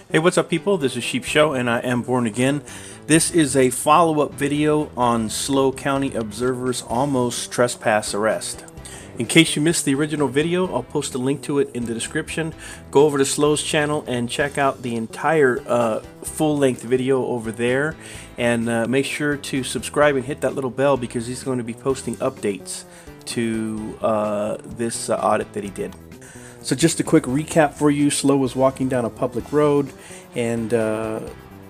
Hey, what's up people? This is Sheep Show and I am born again. This is a follow-up video on SLO County Observer's almost trespass arrest. In case you missed the original video, I'll post a link to it in the description. Go over to SLO's channel and check out the entire full-length video over there. And make sure to subscribe and hit that little bell because he's going to be posting updates to this audit that he did. So just a quick recap for you. SLO was walking down a public road and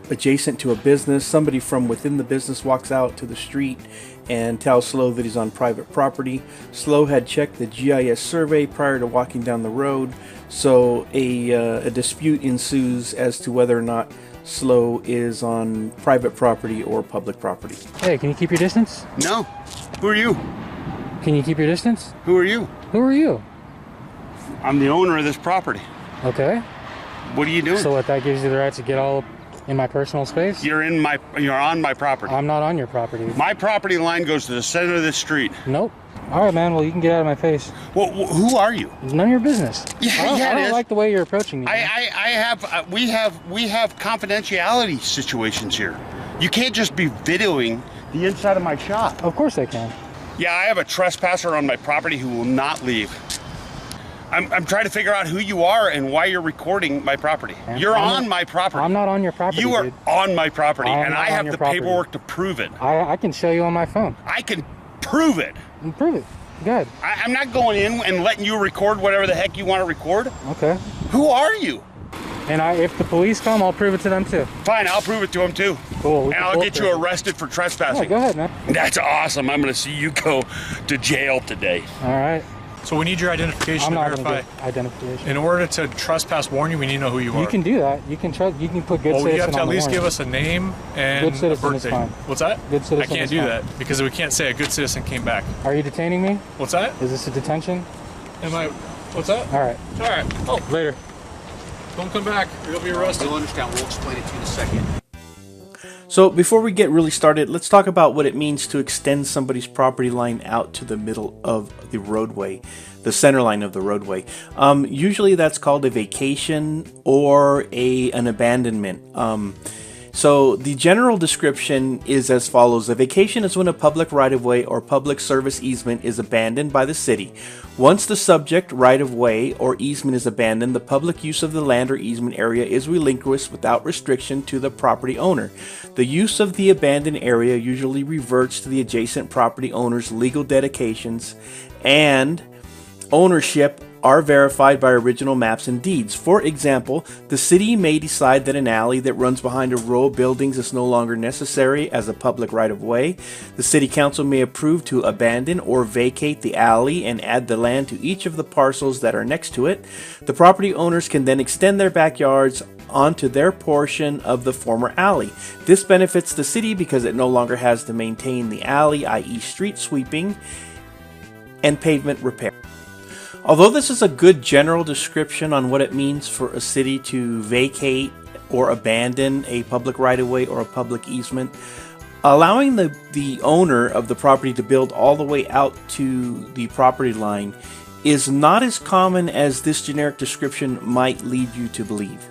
adjacent to a business. Somebody from within the business walks out to the street and tells SLO that he's on private property. SLO had checked the GIS survey prior to walking down the road, so a dispute ensues as to whether or not SLO is on private property or public property. Hey, can you keep your distance? No. Who are you? Can you keep your distance? Who are you? Who are you? I'm the owner of this property. Okay. What are you doing? So what, that gives you the right to get all in my personal space? You're on my property. I'm not on your property. My property line goes to the center of this street. Nope. All right, man. Well, you can get out of my face. Well, who are you? None of your business. I don't like the way you're approaching me. We have confidentiality situations here. You can't just be videoing the inside of my shop. Of course I can. Yeah, I have a trespasser on my property who will not leave. I'm trying to figure out who you are and why you're recording my property. You're on my property. I'm not on your property, You are dude. on my property, and I have the property. paperwork to prove it. I can show you on my phone. I can prove it. Prove it. Go ahead. I'm not going in and letting you record whatever the heck you want to record. Okay. Who are you? And if the police come, I'll prove it to them too. Fine, I'll prove it to them too. Cool. And I'll get you arrested for trespassing. Yeah, go ahead, man. That's awesome. I'm going to see you go to jail today. All right. So we need your identification to verify. Identification. In order to trespass warn you, we need to know who you are. You can do that. You can put good citizen on the you have to at least warrant. give us a name and Good citizen a is birthday. fine. What's that? Good citizen I can't is do fine. that because we can't say a good citizen came back. Are you detaining me? What's that? Is this a detention? Am I? What's that? All right. All right. Oh, Later. don't come back or you'll be arrested. You'll understand. We'll explain it to you in a second. So before we get really started, let's talk about what it means to extend somebody's property line out to the middle of the roadway, the center line of the roadway. Usually that's called a vacation or an abandonment. So the general description is as follows. A vacation is when a public right-of-way or public service easement is abandoned by the city. Once the subject right-of-way or easement is abandoned, the public use of the land or easement area is relinquished without restriction to the property owner. The use of the abandoned area usually reverts to the adjacent property owner's legal dedications, and ownership are verified by original maps and deeds. For example, the city may decide that an alley that runs behind a row of buildings is no longer necessary as a public right-of-way. The city council may approve to abandon or vacate the alley and add the land to each of the parcels that are next to it. The property owners can then extend their backyards onto their portion of the former alley. This benefits the city because it no longer has to maintain the alley, i.e. street sweeping and pavement repair. Although this is a good general description on what it means for a city to vacate or abandon a public right-of-way or a public easement, allowing the owner of the property to build all the way out to the property line is not as common as this generic description might lead you to believe.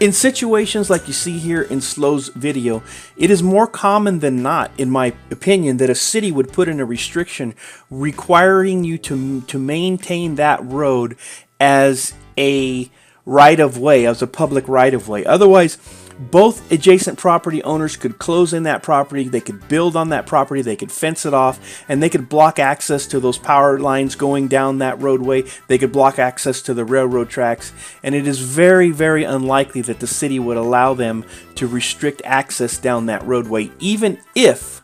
In situations like you see here in SLO's video, it is more common than not, in my opinion, that a city would put in a restriction requiring you to maintain that road as a right-of-way, as a public right-of-way. Otherwise, both adjacent property owners could close in that property, they could build on that property, they could fence it off, and they could block access to those power lines going down that roadway, they could block access to the railroad tracks, and it is very, very unlikely that the city would allow them to restrict access down that roadway, even if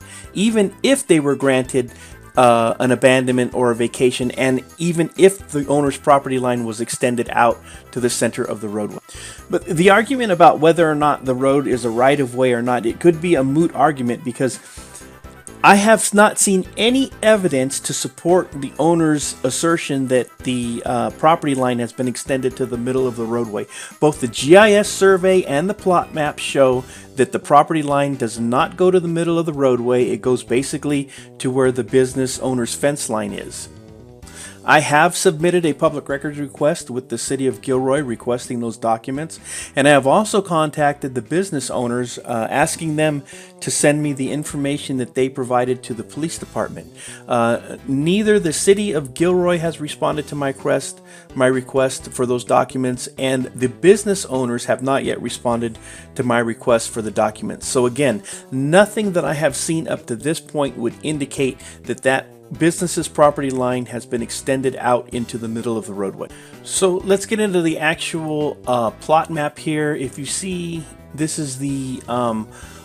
they were granted an abandonment or a vacation, and even if the owner's property line was extended out to the center of the roadway. But the argument about whether or not the road is a right-of-way or not, it could be a moot argument because I have not seen any evidence to support the owner's assertion that the property line has been extended to the middle of the roadway. Both the GIS survey and the plot map show that the property line does not go to the middle of the roadway. It goes basically to where the business owner's fence line is. I have submitted a public records request with the city of Gilroy requesting those documents, and I have also contacted the business owners asking them to send me the information that they provided to the police department. Neither the city of Gilroy has responded to my request for those documents, and the business owners have not yet responded to my request for the documents. So again, nothing that I have seen up to this point would indicate that business's property line has been extended out into the middle of the roadway. So let's get into the actual plot map here. If you see, this is the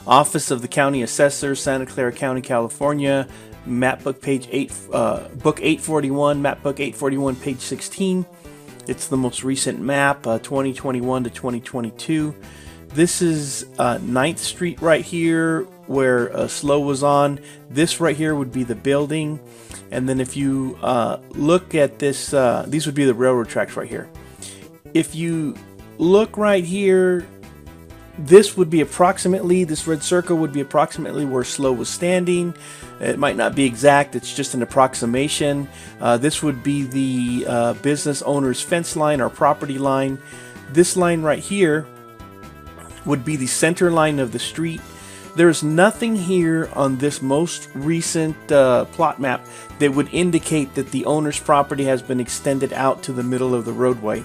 office of the county assessor, Santa Clara County, California. Map book page 8, book 841, map book 841, page 16. It's the most recent map, 2021 to 2022. This is 9th Street right here where SLO was on. This right here would be the building. And then if you look at this, these would be the railroad tracks right here. If you look right here, this would be approximately, this red circle would be approximately where SLO was standing. It might not be exact, it's just an approximation. This would be the business owner's fence line or property line. This line right here would be the center line of the street. There's nothing here on this most recent plot map that would indicate that the owner's property has been extended out to the middle of the roadway.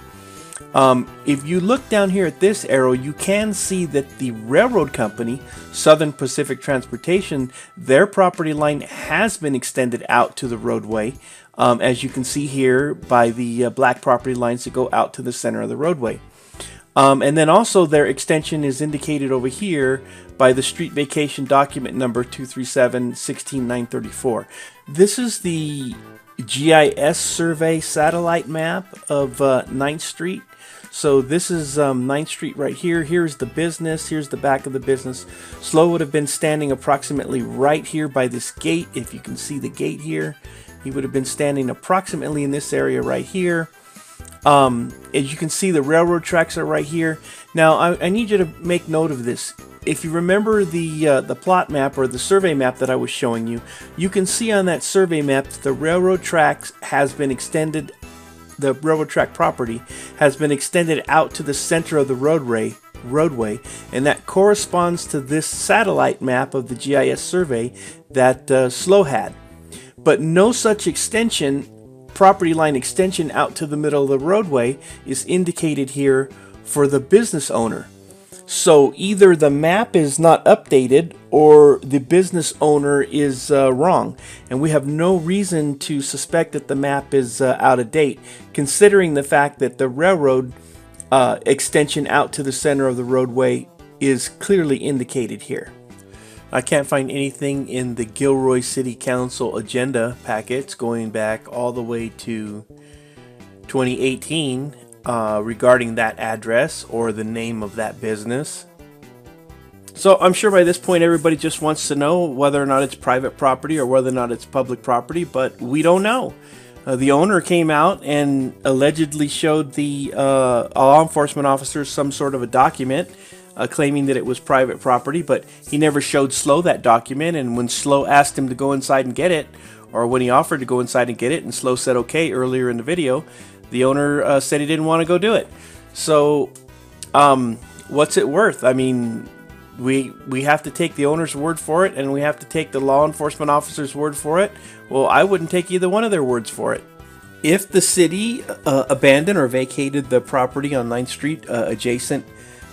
If you look down here at this arrow, you can see that the railroad company, Southern Pacific Transportation, their property line has been extended out to the roadway, as you can see here by the black property lines that go out to the center of the roadway. And then also their extension is indicated over here by the street vacation document number 237-16934. This is the GIS survey satellite map of 9th Street. So this is 9th Street right here. Here's the business. Here's the back of the business. SLO would have been standing approximately right here by this gate. If you can see the gate here, he would have been standing approximately in this area right here. As you can see, the railroad tracks are right here. Now, I need you to make note of this. If you remember the plot map or the survey map that I was showing you, you can see on that survey map that the railroad tracks has been extended. The railroad track property has been extended out to the center of the roadway, and that corresponds to this satellite map of the GIS survey that SLO had. But no such extension, property line extension out to the middle of the roadway, is indicated here for the business owner. So either the map is not updated or the business owner is wrong. And we have no reason to suspect that the map is out of date, considering the fact that the railroad extension out to the center of the roadway is clearly indicated here. I can't find anything in the Gilroy City Council agenda packets going back all the way to 2018 regarding that address or the name of that business. So I'm sure by this point everybody just wants to know whether or not it's private property or whether or not it's public property, but we don't know. The owner came out and allegedly showed the law enforcement officers some sort of a document claiming that it was private property, but he never showed SLO that document. And when SLO asked him to go inside and get it, or when he offered to go inside and get it and SLO said okay earlier in the video, the owner said he didn't want to go do it. So what's it worth? I mean, we have to take the owner's word for it, and we have to take the law enforcement officer's word for it. Well, I wouldn't take either one of their words for it. If the city abandoned or vacated the property on 9th Street adjacent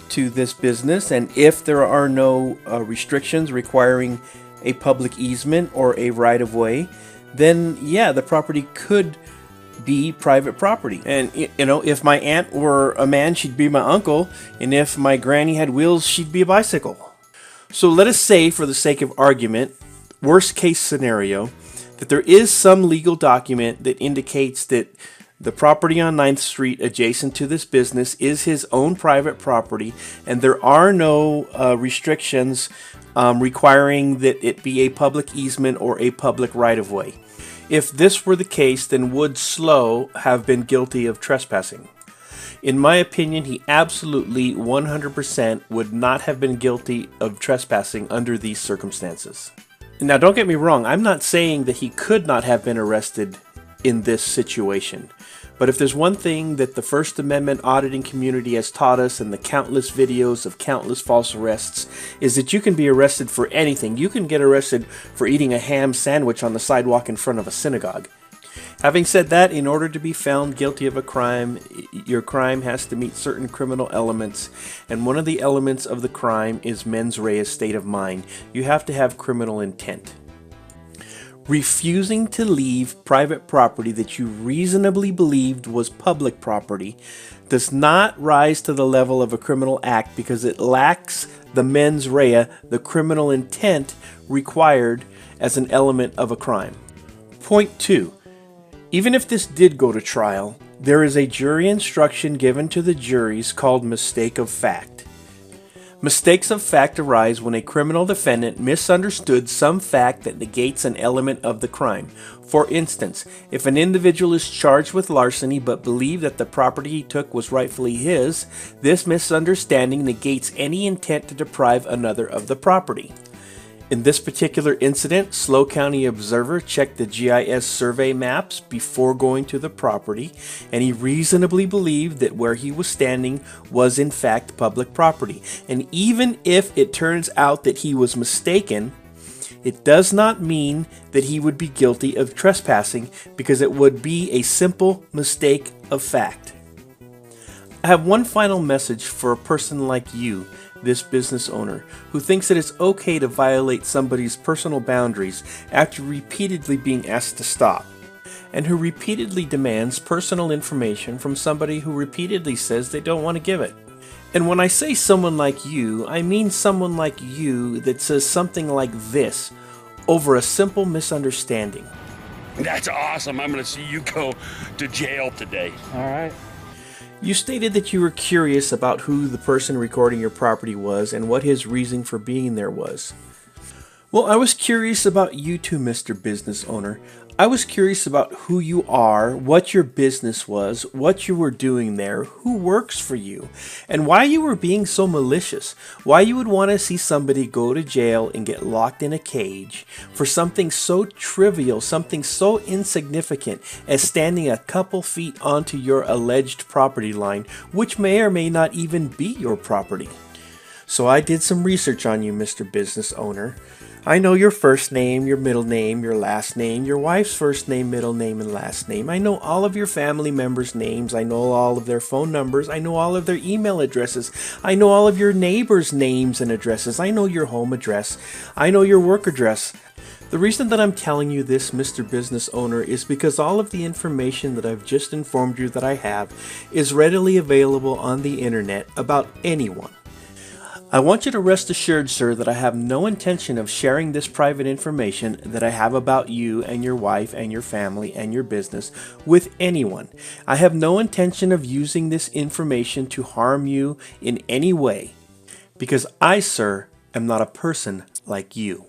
to this business, and if there are no restrictions requiring a public easement or a right-of-way, then yeah, the property could be private property. And you know, if my aunt were a man, she'd be my uncle, and if my granny had wheels, she'd be a bicycle. So let us say, for the sake of argument, worst case scenario, that there is some legal document that indicates that the property on 9th Street adjacent to this business is his own private property, and there are no restrictions requiring that it be a public easement or a public right-of-way. If this were the case, then would SLO have been guilty of trespassing? In my opinion, he absolutely 100% would not have been guilty of trespassing under these circumstances. Now, don't get me wrong, I'm not saying that he could not have been arrested in this situation. But if there's one thing that the First Amendment auditing community has taught us in the countless videos of countless false arrests, is that you can be arrested for anything. You can get arrested for eating a ham sandwich on the sidewalk in front of a synagogue. Having said that, in order to be found guilty of a crime, your crime has to meet certain criminal elements, and one of the elements of the crime is mens rea, state of mind. You have to have criminal intent. Refusing to leave private property that you reasonably believed was public property does not rise to the level of a criminal act because it lacks the mens rea, the criminal intent required as an element of a crime. Point 2. Even if this did go to trial, there is a jury instruction given to the juries called mistake of fact. Mistakes of fact arise when a criminal defendant misunderstood some fact that negates an element of the crime. For instance, if an individual is charged with larceny but believed that the property he took was rightfully his, this misunderstanding negates any intent to deprive another of the property. In this particular incident, SLO County Observer checked the GIS survey maps before going to the property, and he reasonably believed that where he was standing was in fact public property. And even if it turns out that he was mistaken, it does not mean that he would be guilty of trespassing because it would be a simple mistake of fact. I have one final message for a person like you, this business owner, who thinks that it's okay to violate somebody's personal boundaries after repeatedly being asked to stop, and who repeatedly demands personal information from somebody who repeatedly says they don't want to give it. And when I say someone like you, I mean someone like you that says something like this over a simple misunderstanding. That's awesome. I'm going to see you go to jail today. All right. You stated that you were curious about who the person recording your property was and what his reason for being there was. Well, I was curious about you too, Mr. Business Owner. I was curious about who you are, what your business was, what you were doing there, who works for you, and why you were being so malicious, why you would want to see somebody go to jail and get locked in a cage for something so trivial, something so insignificant as standing a couple feet onto your alleged property line, which may or may not even be your property. So I did some research on you, Mr. Business Owner. I know your first name, your middle name, your last name, your wife's first name, middle name, and last name. I know all of your family members' names. I know all of their phone numbers. I know all of their email addresses. I know all of your neighbors' names and addresses. I know your home address. I know your work address. The reason that I'm telling you this, Mr. Business Owner, is because all of the information that I've just informed you that I have is readily available on the internet about anyone. I want you to rest assured, sir, that I have no intention of sharing this private information that I have about you and your wife and your family and your business with anyone. I have no intention of using this information to harm you in any way, because I, sir, am not a person like you.